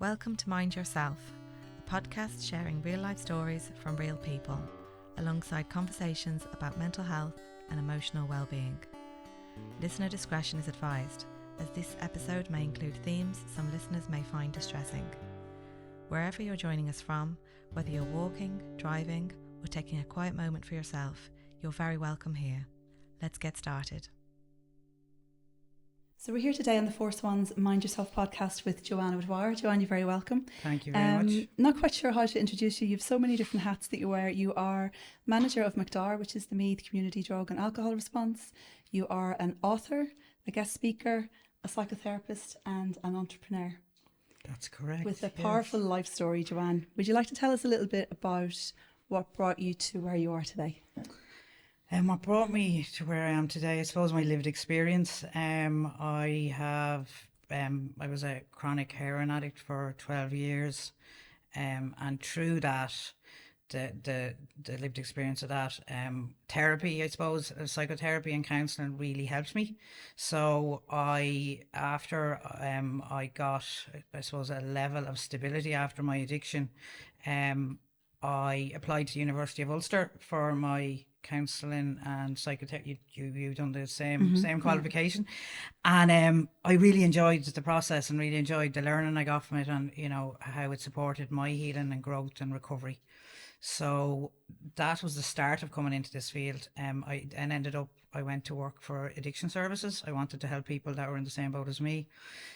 Welcome to Mind Yourself, a podcast sharing real life stories from real people, alongside conversations about mental health and emotional well-being. Listener discretion is advised, as this episode may include themes some listeners may find distressing. Wherever you're joining us from, whether you're walking, driving, or taking a quiet moment for yourself, you're very welcome here. Let's get started. So we're here today on the Four Swans Mind Yourself podcast with Joanne O'Dwyer. Joanne, you're very welcome. Thank you very much. Not quite sure how to introduce you. You have so many different hats that you wear. You are manager of McDar, which is the Meath Community Drug and Alcohol Response. You are an author, a guest speaker, a psychotherapist and an entrepreneur. That's correct. With a powerful life story, Joanne. Would you like to tell us a little bit about what brought you to where you are today? What brought me to where I am today, I suppose my lived experience. I was a chronic heroin addict for 12 years, and through that, the lived experience of that, therapy, I suppose, psychotherapy and counselling really helped me. So after I got, I suppose, a level of stability after my addiction, I applied to the University of Ulster for my counselling and psychotherapy. You've done the same qualification, and I really enjoyed the process and really enjoyed the learning I got from it, and how it supported my healing and growth and recovery. So that was the start of coming into this field. I went to work for addiction services. I wanted to help people that were in the same boat as me.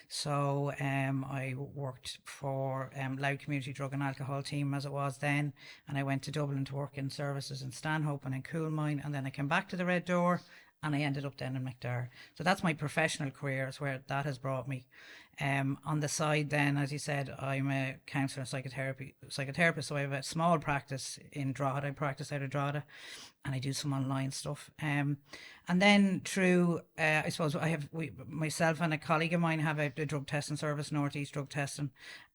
So I worked for Louth Community Drug and Alcohol team as it was then. And I went to Dublin to work in services in Stanhope and in Coolmine. And then I came back to the Red Door and I ended up then in McDar. So that's my professional career, is where that has brought me. On the side then, as you said, I'm a counsellor and psychotherapist. So I have a small practice in Drogheda. I practice out of Drogheda and I do some online stuff. And then through, I suppose myself and a colleague of mine have a drug testing service, Northeast Drug Testing.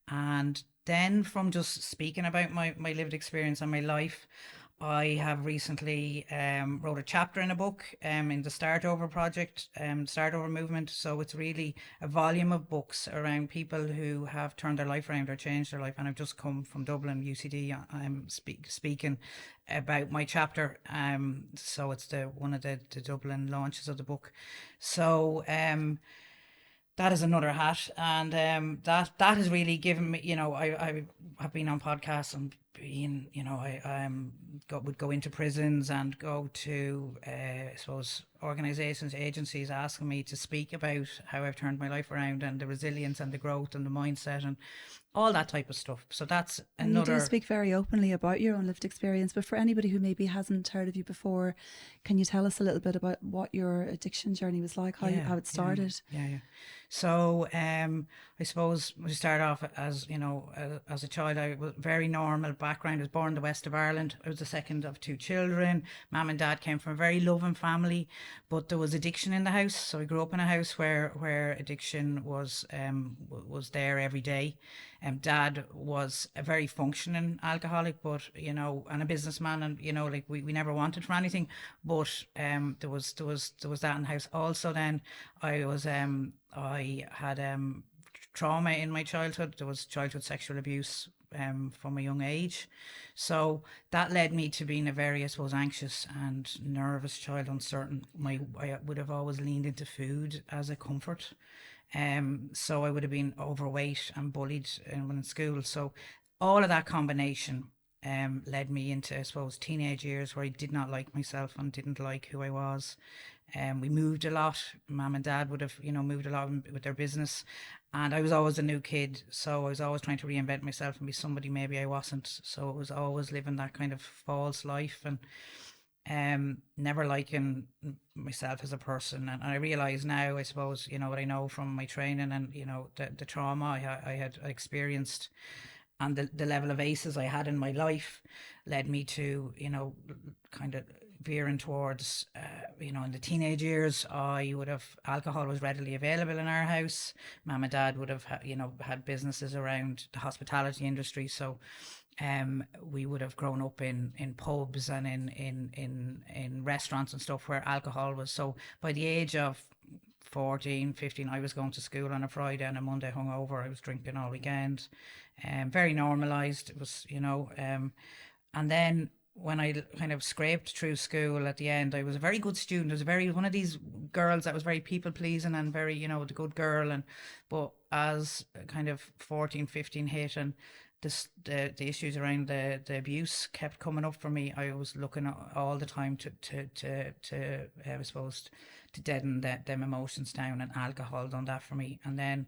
And then from just speaking about my lived experience and my life, I have recently wrote a chapter in a book in the Start Over project, Start Over movement. So it's really a volume of books around people who have turned their life around or changed their life. And I've just come from Dublin, UCD. I'm speaking about my chapter. So it's one of the Dublin launches of the book. So that is another hat, and that has really given me, I have been on podcasts and been, I would go into prisons and go to, I suppose, organisations, agencies asking me to speak about how I've turned my life around and the resilience and the growth and the mindset and all that type of stuff. So that's another... And you do speak very openly about your own lived experience, but for anybody who maybe hasn't heard of you before, can you tell us a little bit about what your addiction journey was like, how it started? Yeah. So I suppose we start off as a child. I was very normal background. I was born in the west of Ireland. I was the second of two children. Mum and dad came from a very loving family, but there was addiction in the house. So I grew up in a house where addiction was there every day. Dad was a very functioning alcoholic, but and a businessman, and we never wanted for anything, but there was that in the house. Also, then I had trauma in my childhood. There was childhood sexual abuse from a young age, so that led me to being a very, I suppose, anxious and nervous child, uncertain. I would have always leaned into food as a comfort. So I would have been overweight and bullied when in school. So all of that combination led me into, I suppose, teenage years where I did not like myself and didn't like who I was. We moved a lot. Mum and dad would have, moved a lot with their business. And I was always a new kid. So I was always trying to reinvent myself and be somebody maybe I wasn't. So it was always living that kind of false life and never liking myself as a person. And I realise now, I suppose, what I know from my training and, the trauma I had experienced and the level of ACEs I had in my life led me to, kind of veering towards, in the teenage years, alcohol was readily available in our house. Mum and dad would have, had businesses around the hospitality industry. So we would have grown up in pubs and in restaurants and stuff where alcohol was. So by the age of 14, 15, I was going to school on a Friday and a Monday hungover. I was drinking all weekend. Very normalised. It was, and then when I kind of scraped through school at the end, I was a very good student. I was one of these girls that was very people pleasing and very, the good girl. But as kind of 14, 15 hit and the issues around the abuse kept coming up for me, I was looking at all the time to I suppose, to deaden them emotions down, and alcohol done that for me. And then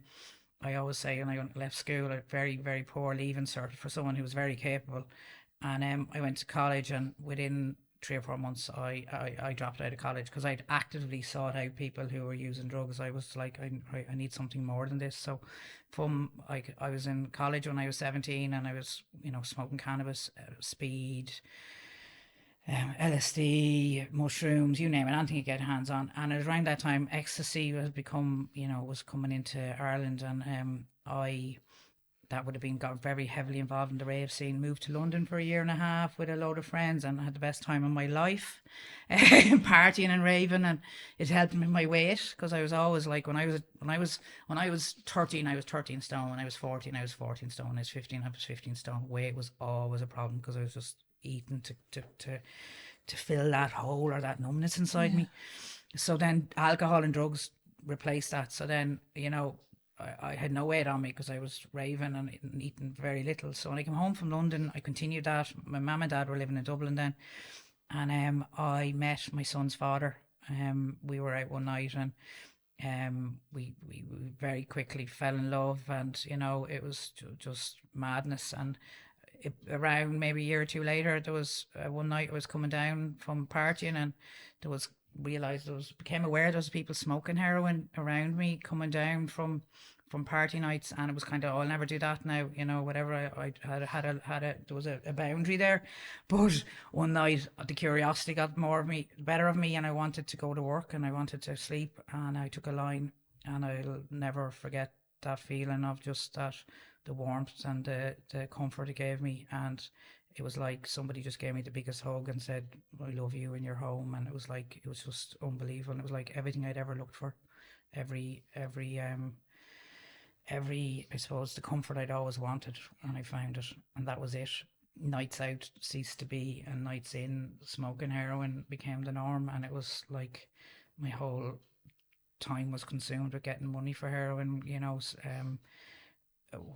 I always say, when I left school, a very, very poor leaving cert for someone who was very capable. And I went to college, and within 3 or 4 months, I dropped out of college because I'd actively sought out people who were using drugs. I was like, I need something more than this. So I was in college when I was 17, and I was, smoking cannabis, speed, LSD, mushrooms, you name it, anything you get hands on. And it was around that time ecstasy was coming into Ireland, and that would have got very heavily involved in the rave scene. Moved to London for a year and a half with a load of friends, and I had the best time of my life, partying and raving, and it helped me with my weight, because I was always like, when I was 13, I was 13 stone. When I was 14, I was 14 stone. When I was 15, I was 15 stone. Weight was always a problem, because I was just eating to fill that hole or that numbness inside me. So then alcohol and drugs replaced that. So then, I had no weight on me because I was raving and eating very little. So when I came home from London, I continued that. My mum and dad were living in Dublin then, and I met my son's father. We were out one night, and we very quickly fell in love, and it was just madness. And around maybe a year or two later, there was one night I was coming down from partying, and became aware there was people smoking heroin around me coming down from party nights, and it was kind of, I'll never do that now, whatever. I there was a boundary there. But one night the curiosity got better of me, and I wanted to go to work and I wanted to sleep, and I took a line, and I'll never forget that feeling of just that, the warmth and the comfort it gave me. And it was like somebody just gave me the biggest hug and said, I love you in your home. And it was just unbelievable. And it was like everything I'd ever looked for, every I suppose, the comfort I'd always wanted, and I found it. And that was it. Nights out ceased to be, and nights in, smoking heroin became the norm. And it was like my whole time was consumed with getting money for heroin,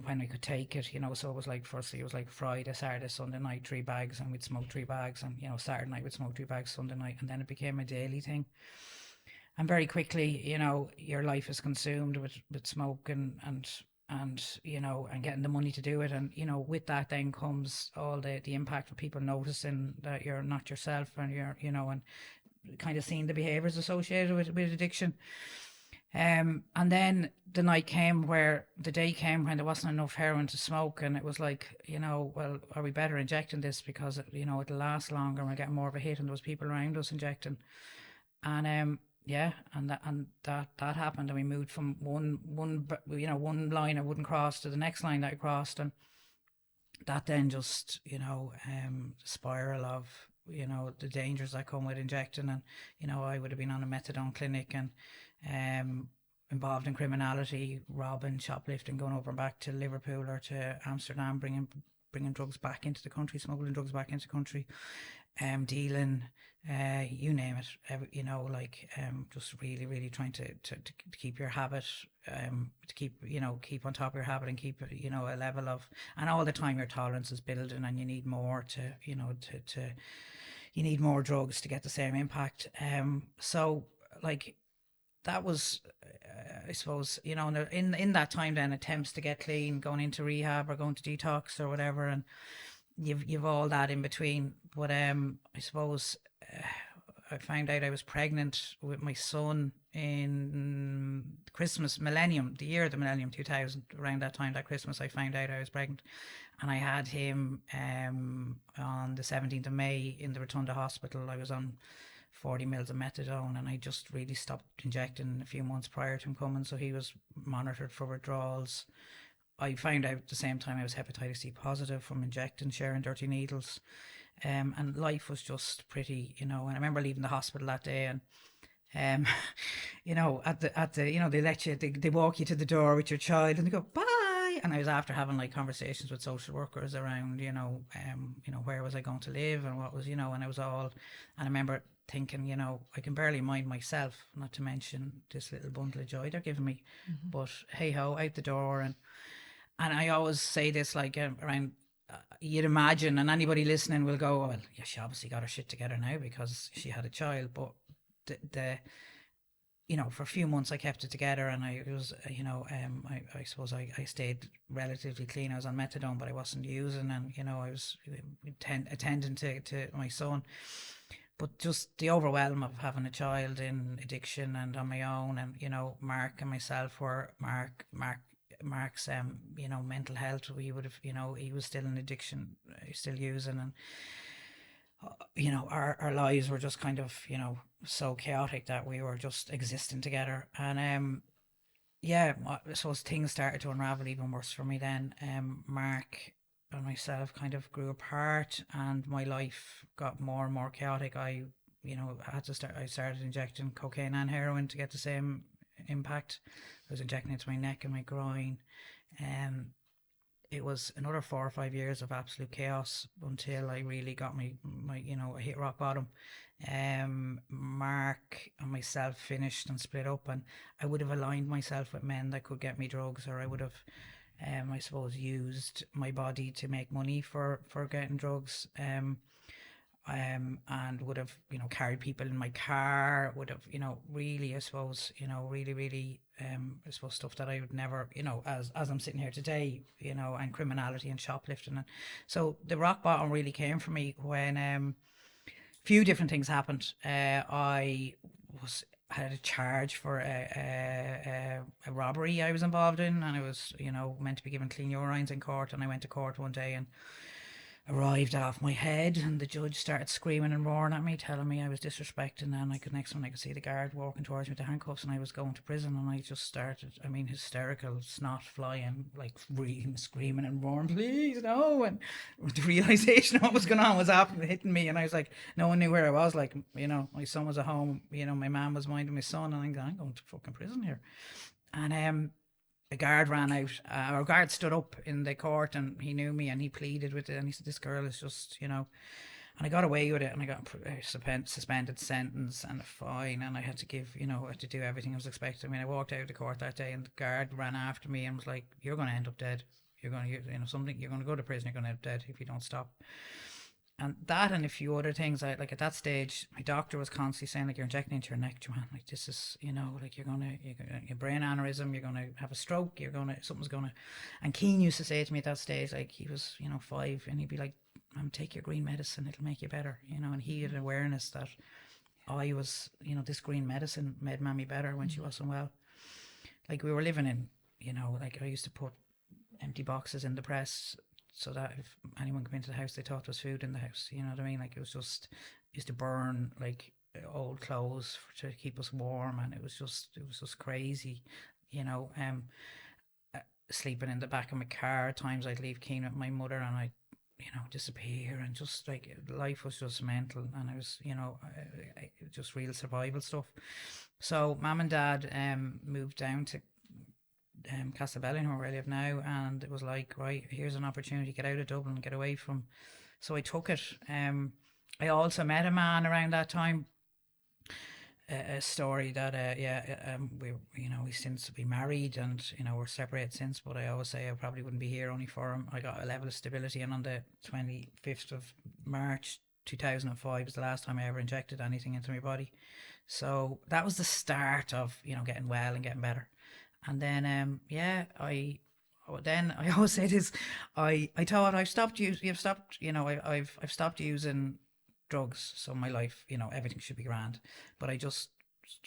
when I could take it, so it was like, firstly it was like Friday, Saturday, Sunday night, 3 bags, and we'd smoke 3 bags, and Saturday night we'd smoke 3 bags, Sunday night, and then it became a daily thing. And very quickly, your life is consumed with smoke and getting the money to do it. And, with that then comes all the impact of people noticing that you're not yourself, and you're, and kind of seeing the behaviours associated with addiction. And then the day came when there wasn't enough heroin to smoke, and it was like, well, are we better injecting this, because it'll last longer and we'll get more of a hit, and there was people around us injecting. And and that happened, and we moved from one line I wouldn't cross to the next line that I crossed, and that then just spiral of the dangers that come with injecting. And I would have been on a methadone clinic, and involved in criminality, robbing, shoplifting, going over and back to Liverpool or to Amsterdam, bringing drugs back into the country, smuggling drugs back into the country, dealing, you name it, just really, really trying to keep your habit, to keep on top of your habit, and keep a level of, and all the time your tolerance is building, and you need more you need more drugs to get the same impact. So like that was, I suppose, in that time then, attempts to get clean, going into rehab or going to detox or whatever, and you've all that in between. But I suppose I found out I was pregnant with my son in the year of the millennium 2000. Around that time, that Christmas, I found out I was pregnant, and I had him on the 17th of May in the Rotunda Hospital. I was on 40 mils of methadone, and I just really stopped injecting a few months prior to him coming, so he was monitored for withdrawals. I found out at the same time I was hepatitis C positive from injecting, sharing dirty needles, and life was just pretty, and I remember leaving the hospital that day, and Um, they let you, they walk you to the door with your child and they go, bye. And I was after having like conversations with social workers around, where was I going to live and what was, and I was all, and I remember thinking, I can barely mind myself, not to mention this little bundle of joy they're giving me. But hey ho, out the door. And I always say this like around, you'd imagine, and anybody listening will go, well, yeah, she obviously got her shit together now because she had a child. But for a few months I kept it together, and I was, I suppose I stayed relatively clean. I was on methadone, but I wasn't using, and I was attending to my son. But just the overwhelm of having a child in addiction and on my own, and Mark and myself were Mark's mental health. He would have, he was still in addiction, still using, and our lives were just kind of so chaotic that we were just existing together. And I suppose things started to unravel even worse for me then. Mark and myself kind of grew apart, and my life got more and more chaotic. I started injecting cocaine and heroin to get the same impact. I was injecting it to my neck and my groin. It was another 4 or 5 years of absolute chaos until I really got I hit rock bottom. Mark and myself finished and split up, and I would have aligned myself with men that could get me drugs, or I would have, I suppose, used my body to make money for getting drugs. And would have, carried people in my car, would have, really, I suppose, really, I suppose stuff that I would never, as I'm sitting here today, and criminality and shoplifting. And so the rock bottom really came for me when few different things happened. I had a charge for a robbery I was involved in, and I was, meant to be given clean urines in court, and I went to court one day and arrived off my head, and the judge started screaming and roaring at me, telling me I was disrespecting, and I could see the guard walking towards me with the handcuffs, and I was going to prison. And I just started, hysterical, snot flying, like really screaming and roaring, please no. And the realization of what was going on was hitting me, and I was like, no one knew where I was. Like, my son was at home, my mum was minding my son, and I'm going to fucking prison here. And a guard ran out, our guard stood up in the court, and he knew me, and he pleaded with it, and he said, this girl is just, and I got away with it, and I got a suspended sentence and a fine, and I had to give, I had to do everything I was expected. I walked out of the court that day, and the guard ran after me and was like, you're going to end up dead. You're going to, you're going to go to prison, you're going to end up dead if you don't stop. And that and a few other things, like at that stage, my doctor was constantly saying, like, you're injecting into your neck, Joanne. Like, this is, like, you're going to, brain aneurysm, you're going to have a stroke, something's going to. And Keane used to say to me at that stage, like, he was, 5, and he'd be like, take your green medicine, it'll make you better, and he had awareness that I was, this green medicine made Mammy better when she wasn't well. Like, we were living in, like, I used to put empty boxes in the press, so that if anyone came into the house, they thought there was food in the house. You know what I mean? Like, it was just, used to burn like old clothes to keep us warm, and it was just crazy. Sleeping in the back of my car. At times I'd leave Keane with my mother, and I'd, disappear, and just like life was just mental, and I was, just real survival stuff. So Mum and Dad moved down to Castlebelline, where I live now, and it was like, right, here's an opportunity to get out of Dublin, get away from. So I took it. I also met a man around that time. A story that we since be married, and we're separated since. But I always say I probably wouldn't be here only for him. I got a level of stability, and on the 25th of March 2005 was the last time I ever injected anything into my body. So that was the start of getting well and getting better. And then I always say this, I thought I've stopped I've stopped using drugs, so my life, everything should be grand. But I just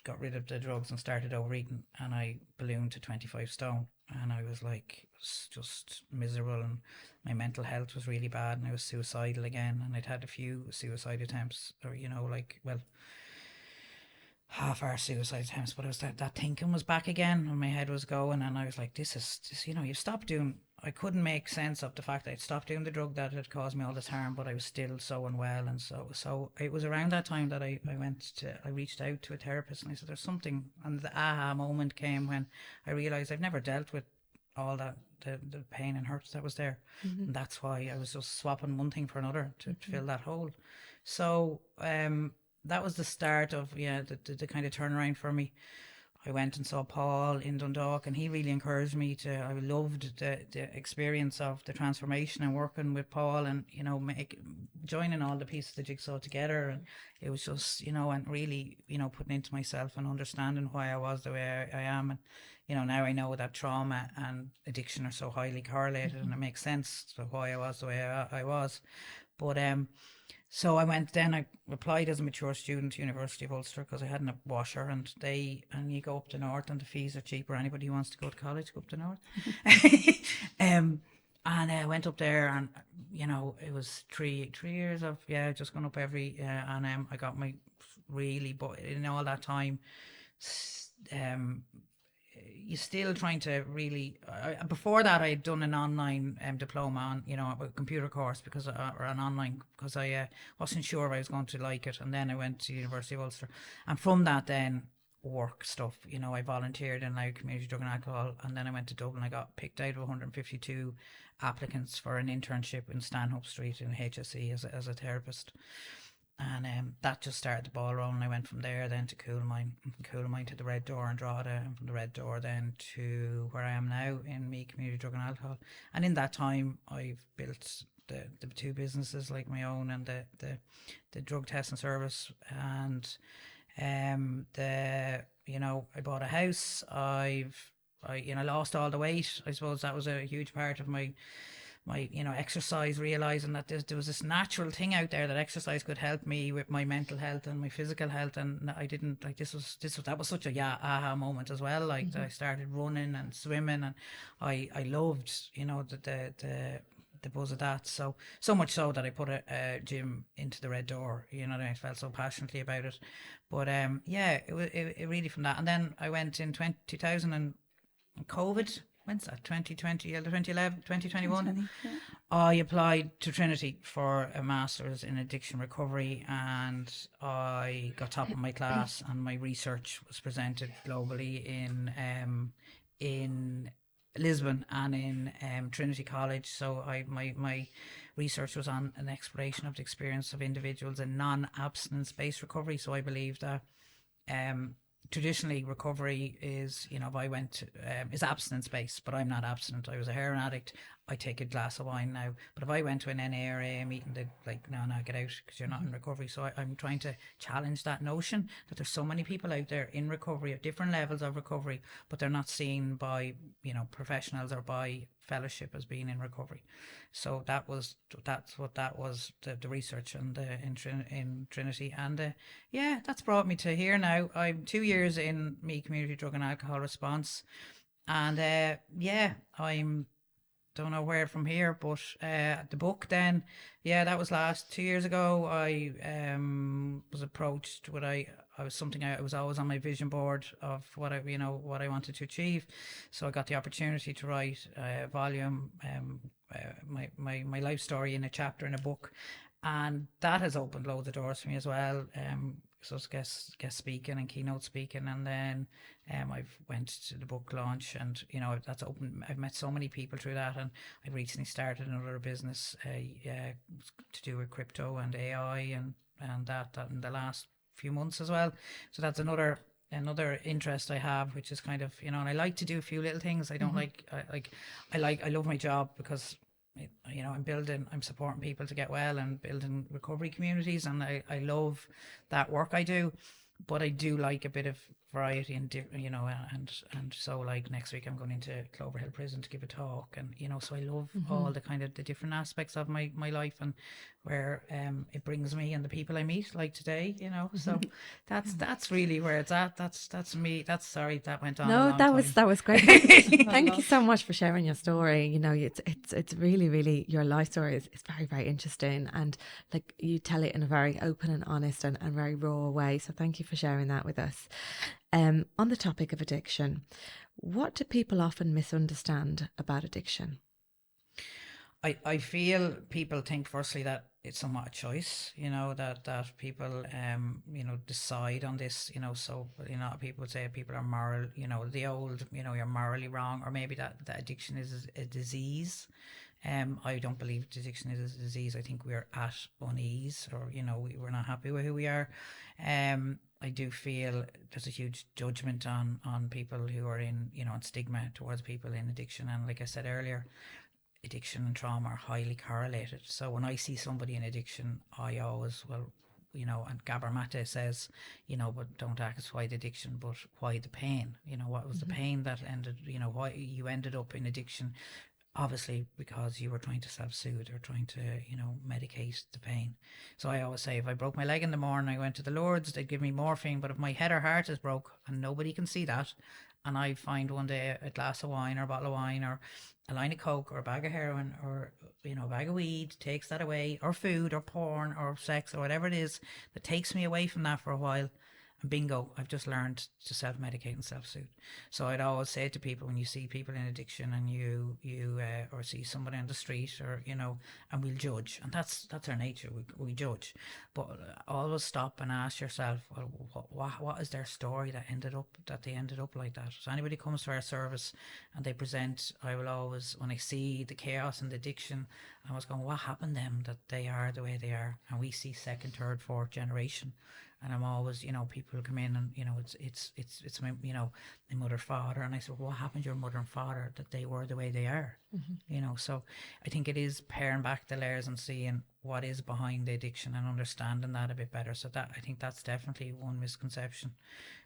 got rid of the drugs and started overeating, and I ballooned to 25 stone, and I was like just miserable, and my mental health was really bad, and I was suicidal again, and I'd had a few suicide attempts, or half-hour suicide attempts, but it was that thinking was back again, and my head was going, and I was like, this, you've stopped doing I couldn't make sense of the fact that I'd stopped doing the drug that had caused me all this harm, but I was still so unwell. And so it was around that time that I reached out to a therapist, and I said, there's something. And the aha moment came when I realised I've never dealt with all that, the pain and hurt that was there. And that's why I was just swapping one thing for another to fill that hole. So that was the start of, the kind of turnaround for me. I went and saw Paul in Dundalk, and he really encouraged me I loved the experience of the transformation and working with Paul, and, joining all the pieces of the jigsaw together. And it was just, and really, putting into myself and understanding why I was the way I am. And, now I know that trauma and addiction are so highly correlated, and it makes sense to why I was the way I was. But, so I applied as a mature student to University of Ulster because I hadn't a washer, and you go up to North and the fees are cheaper. Anybody who wants to go to college, go up to North. And I went up there, and, it was 3 years of, just going up and I got my but in all that time, you're still trying to really. Before that, I had done an online diploma on, a computer course or an online, because I wasn't sure I was going to like it, and then I went to University of Ulster, and from that then work stuff. I volunteered in community drug and alcohol, and then I went to Dublin. I got picked out of 152 applicants for an internship in Stanhope Street in HSE as a therapist. And that just started the ball rolling. I went from there then to Coolmine, from Coolmine to the Red Door in Drogheda, and from the Red Door then to where I am now in Meath Community Drug and Alcohol. And in that time, I've built the 2 businesses like my own, and the drug testing service, and I bought a house. I lost all the weight. I suppose that was a huge part of my exercise, realizing that there was this natural thing out there that exercise could help me with my mental health and my physical health. And I didn't that was such a aha moment as well. I started running and swimming, and I loved, the buzz of that. So much so that I put a gym into the Red Door, I felt so passionately about it. But it really from that. And then I went in 2000 and COVID. When's that? 2020, 2011, 2021. I applied to Trinity for a master's in addiction recovery, and I got top of my class, and my research was presented globally in Lisbon and in Trinity College. So my research was on an exploration of the experience of individuals in non-abstinence based recovery. So I believe that traditionally recovery is, if I went is abstinence based, but I'm not abstinent. I was a heroin addict. I take a glass of wine now, but if I went to an NARA meeting, they'd no, get out because you're not in recovery. So I'm trying to challenge that notion that there's so many people out there in recovery at different levels of recovery, but they're not seen by professionals or by fellowship as being in recovery. So that's what that was, the research and in Trinity, and that's brought me to here now. I'm 2 years in Meath Community Drug and Alcohol Response, and I'm don't know where from here, but the book then, that was last 2 years ago. I was approached with I was always on my vision board of what I wanted to achieve. So I got the opportunity to write a volume, my life story in a chapter in a book, and that has opened loads of doors for me as well. So it's guest speaking and keynote speaking, and then I've went to the book launch, and that's open. I've met so many people through that, and I recently started another business to do with crypto and AI and that in the last few months as well. So that's another interest I have, which is kind of and I like to do a few little things. I don't I love my job because I'm supporting people to get well and building recovery communities, and I love that work I do, but I do like a bit of variety and and so like next week I'm going into Cloverhill Prison to give a talk, and so I love all the kind of the different aspects of my life and where it brings me and the people I meet, like today, so that's really where it's at. That's me. Sorry that went on. No, that was great. Thank you so much for sharing your story. It's really, really, your life story is very, very interesting, and like you tell it in a very open and honest and very raw way. So thank you for sharing that with us. On the topic of addiction, what do people often misunderstand about addiction? I feel people think firstly that it's somewhat a choice, that people, decide on this, so, people would say people are moral, the old, you're morally wrong, or maybe that addiction is a disease. I don't believe addiction is a disease. I think we're at unease, or, we're not happy with who we are. I do feel there's a huge judgment on people who are in, on stigma towards people in addiction. And like I said earlier, addiction and trauma are highly correlated. So when I see somebody in addiction, I always, and Gabor Mate says, but don't ask why the addiction, but why the pain? What was the pain that ended, why you ended up in addiction? Obviously because you were trying to self-soothe or trying to, medicate the pain. So I always say, if I broke my leg in the morning, I went to the Lourdes, they'd give me morphine. But if my head or heart is broke and nobody can see that, and I find one day a glass of wine or a bottle of wine or a line of coke or a bag of heroin or, a bag of weed takes that away, or food or porn or sex or whatever it is that takes me away from that for a while, and bingo, I've just learned to self-medicate and self-soothe. So I'd always say to people, when you see people in addiction and you or see somebody on the street, or, and we'll judge, and that's our nature, we judge. But always stop and ask yourself, well, what is their story that they ended up like that? So anybody comes to our service and they present, I will always, when I see the chaos and the addiction, I was going, what happened to them that they are the way they are? And we see second, third, fourth generation. And I'm always, people come in and, it's my, my mother, father. And I said, well, what happened to your mother and father that they were the way they are? So I think it is paring back the layers and seeing what is behind the addiction and understanding that a bit better. So that, I think that's definitely one misconception.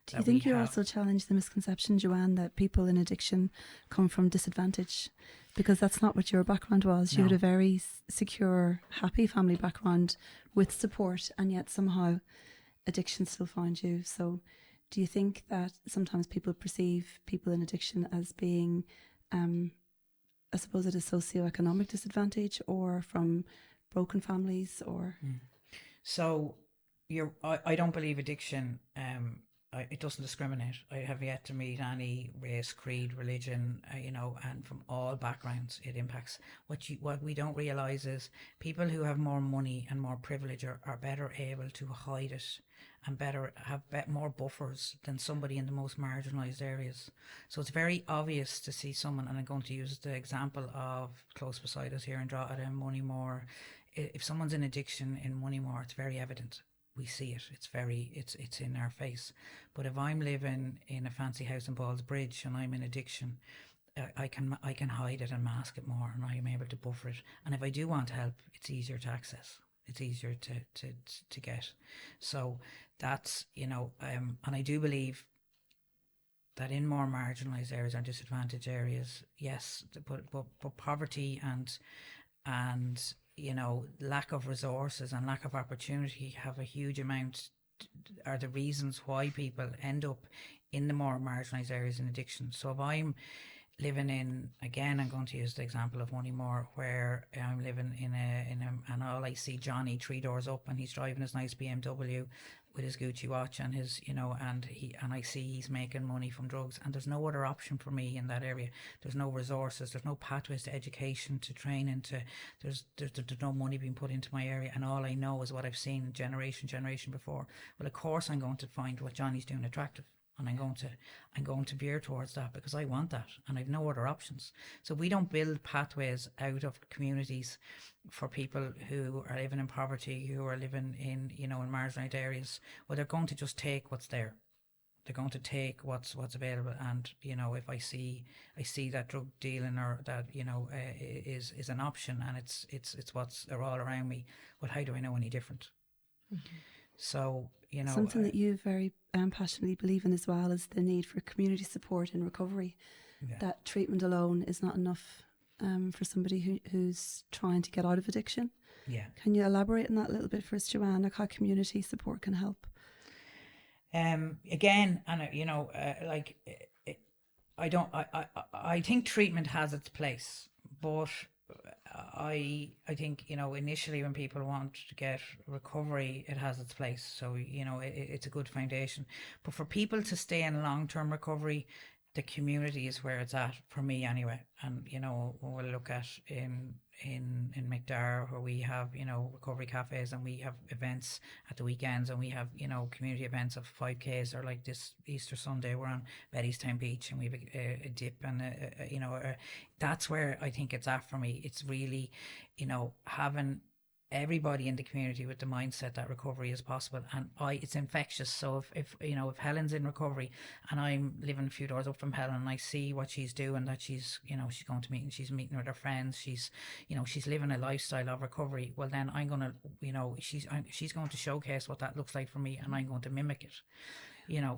Do you think you also challenge the misconception, Joanne, that people in addiction come from disadvantage? Because that's not what your background was. You had a very secure, happy family background with support, and yet somehow addiction still finds you. So do you think that sometimes people perceive people in addiction as being, I suppose, at a socioeconomic disadvantage, or from broken families, or? So I don't believe addiction, it doesn't discriminate. I have yet to meet any race, creed, religion, and from all backgrounds it impacts. What we don't realise is people who have more money and more privilege are better able to hide it, and have more buffers than somebody in the most marginalised areas. So it's very obvious to see someone, and I'm going to use the example of close beside us here in Drogheda and Moneymore. If someone's in addiction in Moneymore, it's very evident. We see it. It's in our face. But if I'm living in a fancy house in Ballsbridge and I'm in addiction, I can hide it and mask it more, and I'm able to buffer it. And if I do want help, it's easier to access. It's easier to get. So that's, and I do believe that in more marginalised areas or disadvantaged areas, yes, but poverty and lack of resources and lack of opportunity have a huge amount, are the reasons why people end up in the more marginalised areas in addiction. So if I'm living in, again, I'm going to use the example of Moneymore, where I'm living in a, and all I see Johnny 3 doors up, and he's driving his nice BMW with his Gucci watch and his, and I see he's making money from drugs, and there's no other option for me in that area. There's no resources, there's no pathways to education, to training, there's no money being put into my area, and all I know is what I've seen generation before. Well, of course I'm going to find what Johnny's doing attractive. And I'm going to veer towards that because I want that, and I've no other options. So we don't build pathways out of communities for people who are living in poverty, who are living in, in marginalised areas. Well, they're going to just take what's there. They're going to take what's available. And, if I see that drug dealing, or that, is an option, and it's what's all around me, well, how do I know any different? Mm-hmm. So, something that you very passionately believe in as well is the need for community support in recovery. Yeah. That treatment alone is not enough for somebody who's trying to get out of addiction. Yeah. Can you elaborate on that a little bit for us, Joanne, like how community support can help? Again, and I think treatment has its place, but I think, initially when people want to get recovery, it has its place. So, it's a good foundation. But for people to stay in long-term recovery, the community is where it's at for me anyway. And we'll look at in Meath where we have recovery cafes, and we have events at the weekends, and we have community events of 5Ks, or like this Easter Sunday we're on Bettystown Beach and we have a dip, and that's where I think it's at for me. It's really having everybody in the community with the mindset that recovery is possible, and it's infectious. So if Helen's in recovery and I'm living a few doors up from Helen, and I see what she's doing, that she's she's going to meet and she's meeting with her friends, she's living a lifestyle of recovery, well then I'm gonna she's going to showcase what that looks like for me, and I'm going to mimic it.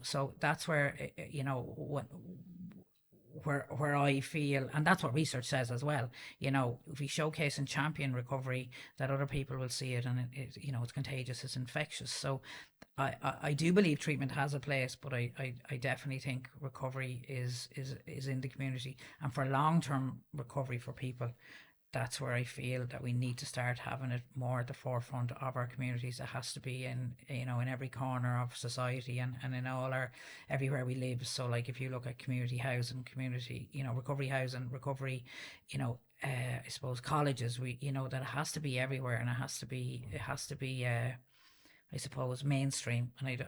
So that's where where I feel, and that's what research says as well, if we showcase and champion recovery, that other people will see it, and it's contagious, it's infectious. So I do believe treatment has a place, but I definitely think recovery is in the community, and for long-term recovery for people, that's where I feel that we need to start having it more at the forefront of our communities. It has to be in every corner of society, and in everywhere we live. So like if you look at community housing, recovery housing, recovery, I suppose colleges, that it has to be everywhere, and it has to be I suppose mainstream. And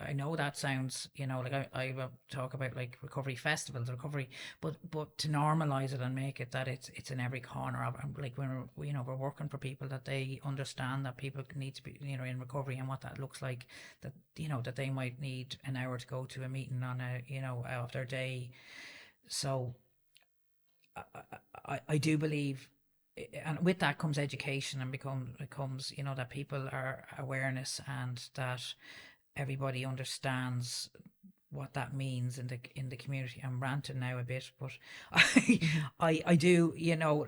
I know that sounds like I talk about like recovery festivals, recovery, but to normalize it and make it that it's in every corner of it. Like when we're working for people, that they understand that people need to be in recovery, and what that looks like, that that they might need an hour to go to a meeting on of their day. So I do believe, and with that comes education, and becomes that people are awareness, and that everybody understands what that means in the community. I'm ranting now a bit, but I do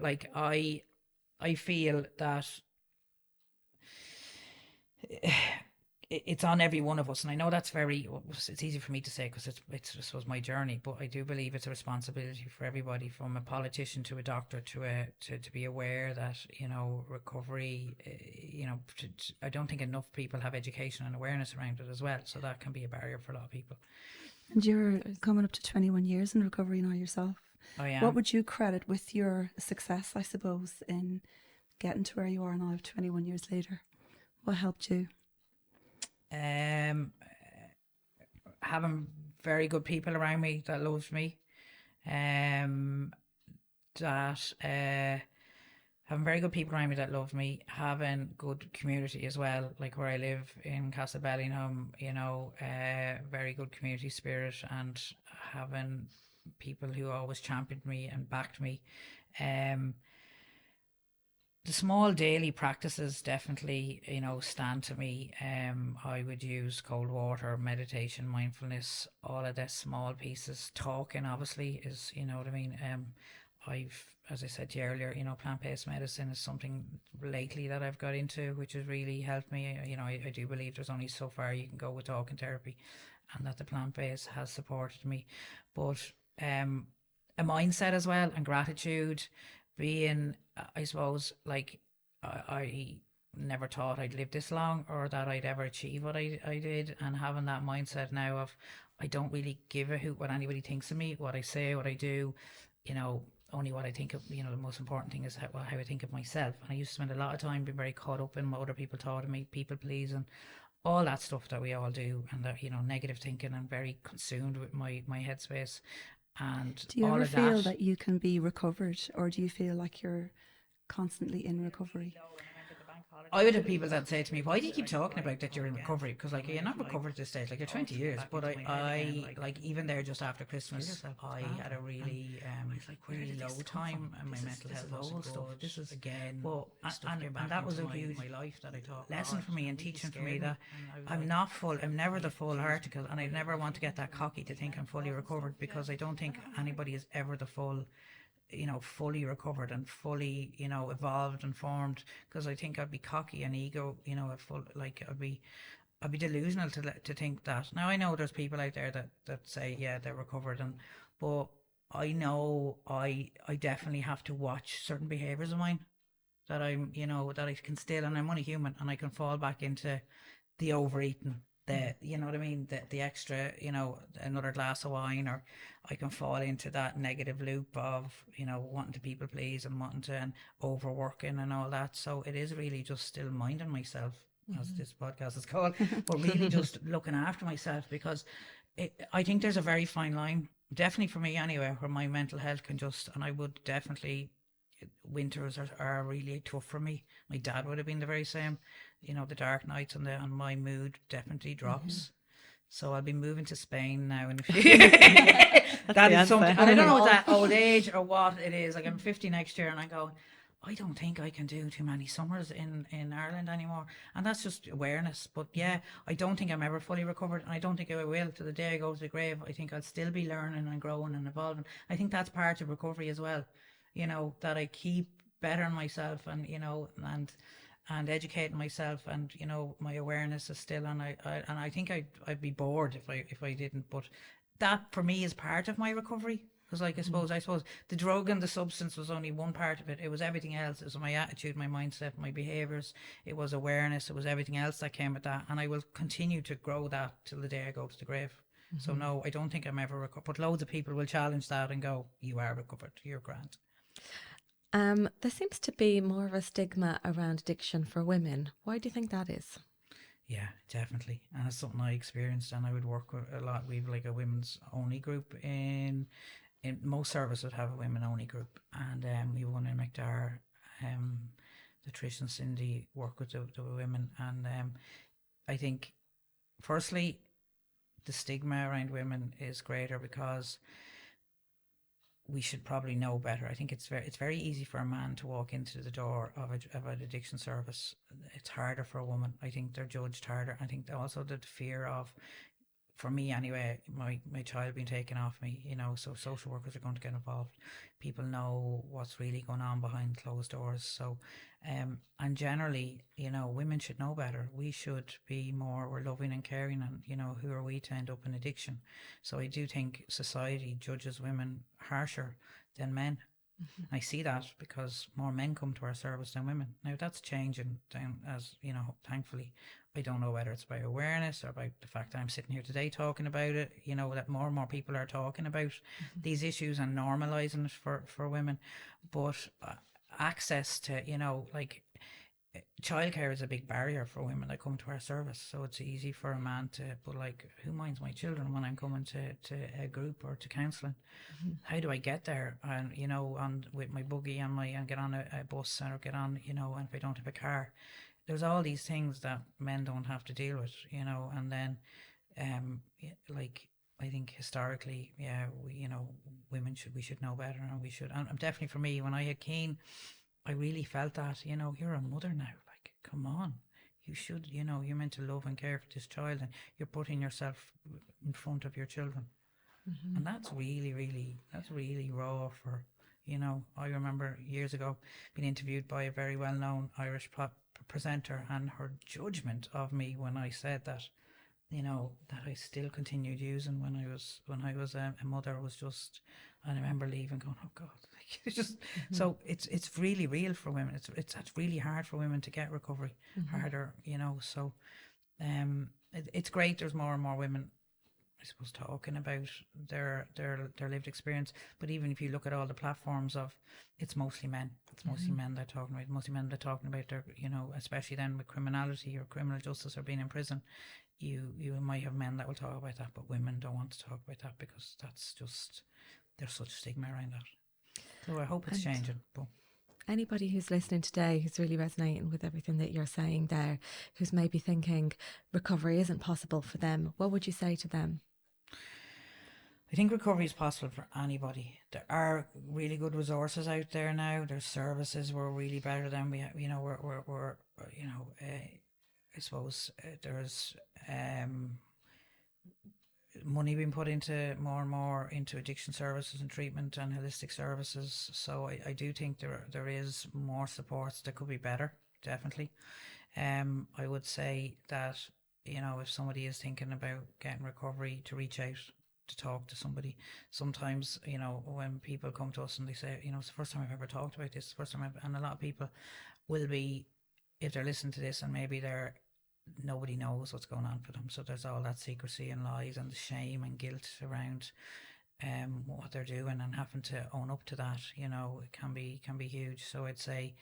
like I feel that it's on every one of us, and I know that's it's easy for me to say because it's I suppose my journey, but I do believe it's a responsibility for everybody, from a politician to a doctor to be aware that recovery, I don't think enough people have education and awareness around it as well, so that can be a barrier for a lot of people. And you're coming up to 21 years in recovery now yourself. I am. What would you credit with your success, I suppose, in getting to where you are now 21 years later? What helped you? Having very good people around me that loved me, having very good people around me that loved me, having good community as well, like where I live in Castlebellingham, very good community spirit, and having people who always championed me and backed me. The small daily practices definitely, stand to me. I would use cold water, meditation, mindfulness, all of the small pieces. Talking, obviously, is, what I mean. As I said to you earlier, plant-based medicine is something lately that I've got into, which has really helped me. I do believe there's only so far you can go with talking therapy, and that the plant-based has supported me. But a mindset as well, and gratitude, being, I suppose, like I never thought I'd live this long, or that I'd ever achieve what I did, and having that mindset now of I don't really give a hoot what anybody thinks of me, what I say, what I do, only what I think of. The most important thing is how I think of myself. And I used to spend a lot of time being very caught up in what other people thought of me, people pleasing, all that stuff that we all do, and that negative thinking, and very consumed with my headspace. And do you all ever of feel that you can be recovered, or do you feel like you're constantly in recovery? I would have people that say to me, why do you keep talking about that you're in recovery? Because like you're not recovered at this stage, like you're 20 years. But I like, even there just after Christmas, I had a really really low time, and my mental health wasn't good. This is again, well, and that was a huge lesson for me and teaching for me that I'm never the full article, and I never want to get that cocky to think I'm fully recovered, because I don't think anybody is ever the full, fully recovered and fully, evolved and formed, because I think I'd be cocky and ego, I'd be delusional to think that. Now I know there's people out there that say, yeah, they're recovered, but I know I definitely have to watch certain behaviours of mine, that I'm, that I can still, and I'm only human, and I can fall back into the overeating, you know what I mean, the extra, you know, another glass of wine, or I can fall into that negative loop of, you know, wanting to people please and wanting to, and overworking and all that. So it is really just still minding myself, as this podcast is called, but really just looking after myself, because I think there's a very fine line, definitely for me anyway, where my mental health can just, and I would definitely, winters are really tough for me. My dad would have been the very same. You know, the dark nights and my mood definitely drops. So I'll be moving to Spain now in a few. That is something, and I don't know if that old age or what it is. Like, I'm 50 next year, and I go, I don't think I can do too many summers in Ireland anymore. And that's just awareness. But yeah, I don't think I'm ever fully recovered, and I don't think I will to the day I go to the grave. I think I'll still be learning and growing and evolving. I think that's part of recovery as well. You know, that I keep bettering myself, and, you know, and educating myself, and, you know, my awareness is still, and I think I'd be bored if I didn't. But that for me is part of my recovery. Because, like, I suppose the drug and the substance was only one part of it. It was everything else. It was my attitude, my mindset, my behaviours. It was awareness. It was everything else that came with that. And I will continue to grow that till the day I go to the grave. So no, I don't think I'm ever recovered. But loads of people will challenge that and go, "You are recovered. You're grand." There seems to be more of a stigma around addiction for women. Why do you think that is? Yeah, definitely. And it's something I experienced, and I would work with a lot. We've like a women's only group in most services would have a women only group, and we won in McDar. The Trish and Cindy work with the women, and I think, firstly, the stigma around women is greater because we should probably know better. I think it's very easy for a man to walk into the door of an addiction service. It's harder for a woman. I think they're judged harder. I think also the fear of, for me anyway, my child being taken off me, you know, so social workers are going to get involved. People know what's really going on behind closed doors. So, and generally, you know, women should know better. We should be more loving and caring, and, you know, who are we to end up in addiction? So I do think society judges women harsher than men. I see that because more men come to our service than women. Now that's changing down, as you know, thankfully. I don't know whether it's by awareness or about the fact that I'm sitting here today talking about it, you know, that more and more people are talking about these issues and normalising it for women. But access to, you know, like, childcare is a big barrier for women that come to our service. So it's easy for a man to, but like, who minds my children when I'm coming to a group or to counselling? How do I get there? And, you know, with my buggy and get on a bus, or get on, you know, and if I don't have a car, there's all these things that men don't have to deal with, you know. And then, like, I think historically, yeah, you know, we should know better, and we should. And definitely for me, when I had Keane, I really felt that, you know, you're a mother now. Like, come on, you should, you know, you're meant to love and care for this child, and you're putting yourself in front of your children, and that's really raw for. You know, I remember years ago being interviewed by a very well-known Irish presenter, and her judgment of me when I said that, you know, that I still continued using when I was a mother, was just. And I remember leaving, going, "Oh God!" Like, it's just so it's really real for women. It's really hard for women to get recovery, harder, you know. So, it's great. There's more and more women, I suppose, talking about their lived experience. But even if you look at all the platforms of, it's mostly men. It's mostly men they're talking about. Mostly men they're talking about their, you know, especially then with criminality or criminal justice or being in prison. You might have men that will talk about that, but women don't want to talk about that because that's just, there's such stigma around that. So I hope it's changing. But Anybody who's listening today who's really resonating with everything that you're saying there, who's maybe thinking recovery isn't possible for them, what would you say to them? I think recovery is possible for anybody. There are really good resources out there now. There's services we're really better than we, you know, we're you know, I suppose there's money being put into more and more into addiction services and treatment and holistic services. So I do think there is more supports that could be better, definitely. I would say that, you know, if somebody is thinking about getting recovery, to reach out, to talk to somebody. Sometimes, you know, when people come to us and they say, you know, it's the first time I've ever talked about this, and a lot of people will be, if they're listening to this and maybe they're nobody knows what's going on for them. So there's all that secrecy and lies and the shame and guilt around what they're doing, and having to own up to that, it can be huge. So I'd say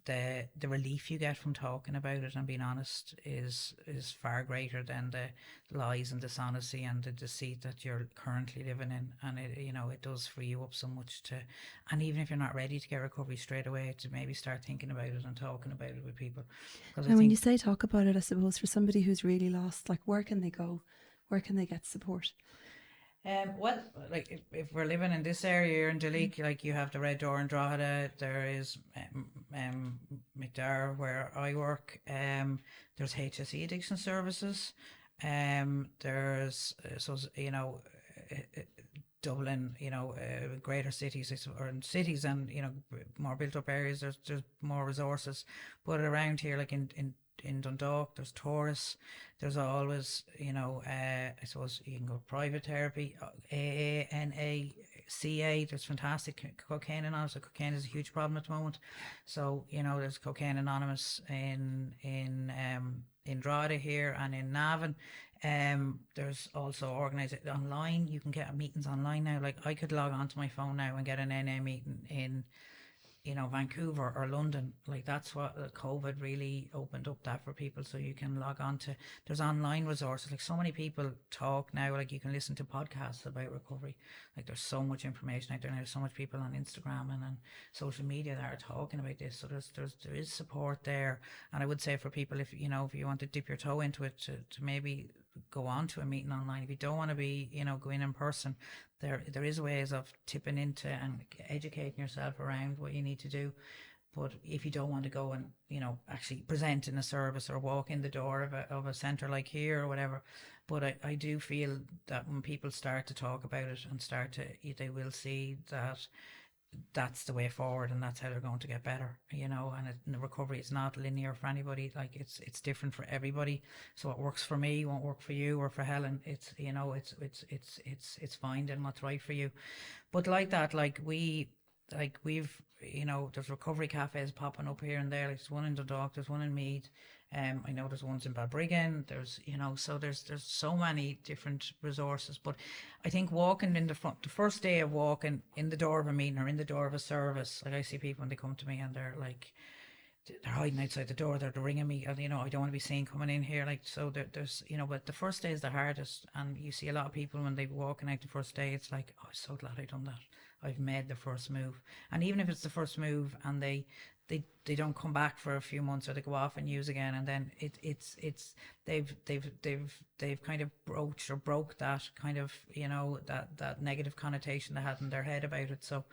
the relief you get from talking about it and being honest is far greater than the lies and dishonesty and the deceit that you're currently living in. And it does free you up so much and even if you're not ready to get recovery straight away, to maybe start thinking about it and talking about it with people. And when you say talk about it, I suppose for somebody who's really lost, like, where can they go? Where can they get support? Well, like if we're living in this area here in Duleek, like you have the Red Door in Drogheda, there is Meath where I work. There's HSE addiction services. There's Dublin, greater cities or in cities and more built up areas. There's more resources, but around here, like in Dundalk, there's Taurus. There's always, I suppose you can go private therapy, AA, NA, CA. There's fantastic Cocaine Anonymous. So cocaine is a huge problem at the moment. So there's Cocaine Anonymous in Drogheda here and in Navan. There's also organised online. You can get meetings online now. Like I could log onto my phone now and get an NA meeting in Vancouver or London. Like that's what COVID really opened up that for people. So you can log on to, there's online resources. Like so many people talk now, like you can listen to podcasts about recovery. Like there's so much information out there now. There's so much people on Instagram and on social media that are talking about this. So there is support there. And I would say for people, if you want to dip your toe into it, to maybe go on to a meeting online. If you don't want to be, go in person, there is ways of tipping into and educating yourself around what you need to do. But if you don't want to go and, actually present in a service or walk in the door of a centre like here or whatever, but I do feel that when people start to talk about it and they will see that that's the way forward and that's how they're going to get better, and the recovery is not linear for anybody. Like it's different for everybody. So what works for me won't work for you or for Helen. It's it's finding what's right for you. But like that, we've there's recovery cafes popping up here and there. Like there's one in Dundalk, there's one in Meath. I know there's ones in Balbriggan. There's so there's so many different resources. But I think walking in the first day of walking in the door of a meeting or in the door of a service, like I see people when they come to me and they're like, they're hiding outside the door, they're ringing me, and I don't want to be seen coming in here. Like so there's but the first day is the hardest, and you see a lot of people when they're walking out the first day, it's like, oh, I'm so glad I've done that. I've made the first move. And even if it's the first move and they don't come back for a few months, or they go off and use again, and then they've kind of broke that kind of that negative connotation they had in their head about it. So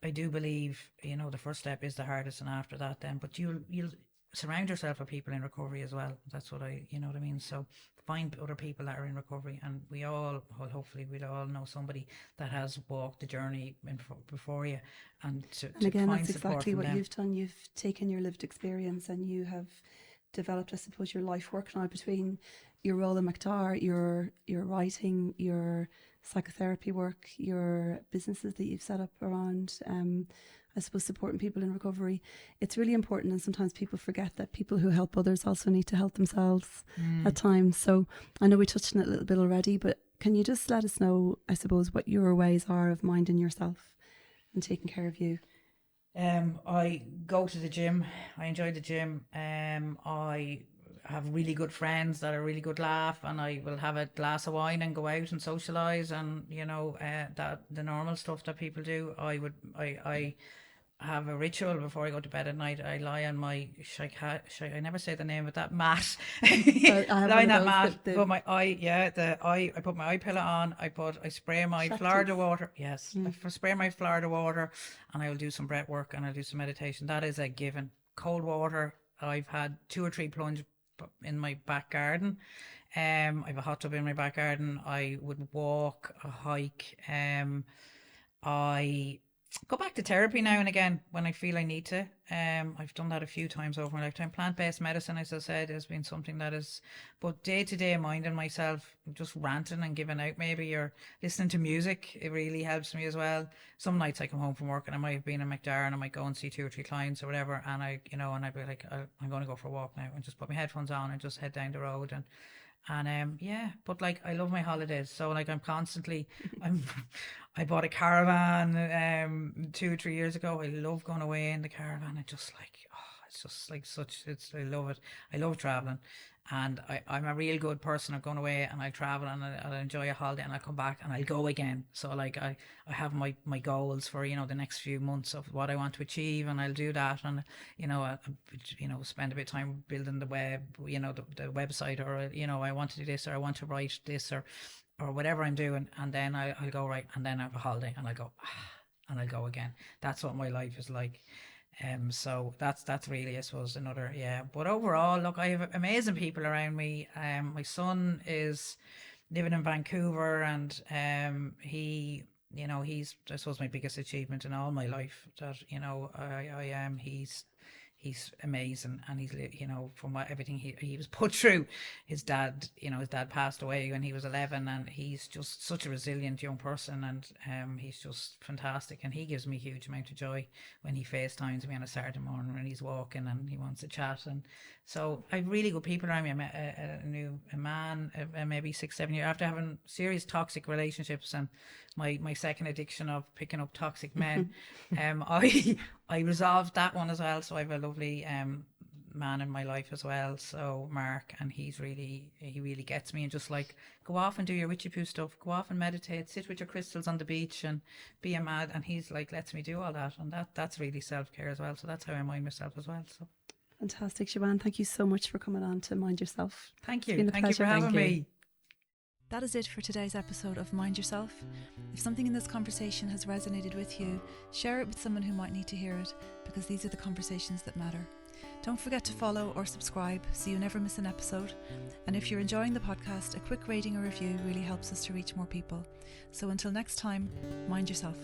I do believe the first step is the hardest, and after that then, but you'll surround yourself with people in recovery as well. That's what what I mean. So find other people that are in recovery, and hopefully we'll all know somebody that has walked the journey before you, and again, find that's exactly what them. you've done. You've taken your lived experience and you have developed, I suppose, your life work now between your role in Meath, your writing, your psychotherapy work, your businesses that you've set up around I suppose supporting people in recovery. It's really important, and sometimes people forget that people who help others also need to help themselves at times. So I know we touched on it a little bit already, but can you just let us know, I suppose, what your ways are of minding yourself and taking care of you? I go to the gym. I enjoy the gym. I have really good friends that are really good laugh, and I will have a glass of wine and go out and socialise, and that the normal stuff that people do. I have a ritual before I go to bed at night. I lie on my I never say the name of that mat. I lie on that mat. The Put my I put my eye pillow on. I spray my Florida water. Yes, I spray my Florida water, and I will do some breath work and I'll do some meditation. That is a given. Cold water. I've had 2 or 3 plunge in my back garden. I have a hot tub in my back garden. I would walk, a hike. I go back to therapy now and again when I feel I need to. I've done that a few times over my lifetime. Plant-based medicine, as I said, has been something that is, but day-to-day minding myself, just ranting and giving out maybe, or listening to music, it really helps me as well. Some nights I come home from work and I might have been in McDar and I might go and see 2 or 3 clients or whatever, and and I'd be like, I'm going to go for a walk now, and just put my headphones on and just head down the road. And yeah, but like I love my holidays, so like I'm I bought a caravan 2 or 3 years ago. I love going away in the caravan. It just like, oh, it's just like I love it. I love traveling, and I'm a real good person of going away, and I travel and I'll enjoy a holiday, and I'll come back and I'll go again. So like I have my goals for the next few months of what I want to achieve, and I'll do that, and I spend a bit of time building the web, the website, or I want to do this, or I want to write this, or whatever I'm doing, and then I'll go right, and then I have a holiday, and I go and I'll go again. That's what my life is like. So that's really, I suppose, another, yeah. But overall, look, I have amazing people around me. My son is living in Vancouver, and he's, I suppose, my biggest achievement in all my life. That I am. He's amazing, and he's from everything he was put through. His dad passed away when he was 11, and he's just such a resilient young person, and he's just fantastic, and he gives me a huge amount of joy when he FaceTimes me on a Saturday morning when he's walking and he wants to chat. And so I have really good people around me. I met a man maybe 6-7 years after having serious toxic relationships, and my second addiction of picking up toxic men. I resolved that one as well. So I have a lovely man in my life as well. So Mark, and he really gets me, and just like, go off and do your witchy poo stuff, go off and meditate, sit with your crystals on the beach and be a mad. And he's like, lets me do all that, and that's really self-care as well. So that's how I mind myself as well. So fantastic, Joanne. Thank you so much for coming on to Mind Yourself. Thank you. Thank you for having me. That is it for today's episode of Mind Yourself. If something in this conversation has resonated with you, share it with someone who might need to hear it, because these are the conversations that matter. Don't forget to follow or subscribe so you never miss an episode. And if you're enjoying the podcast, a quick rating or review really helps us to reach more people. So until next time, mind yourself.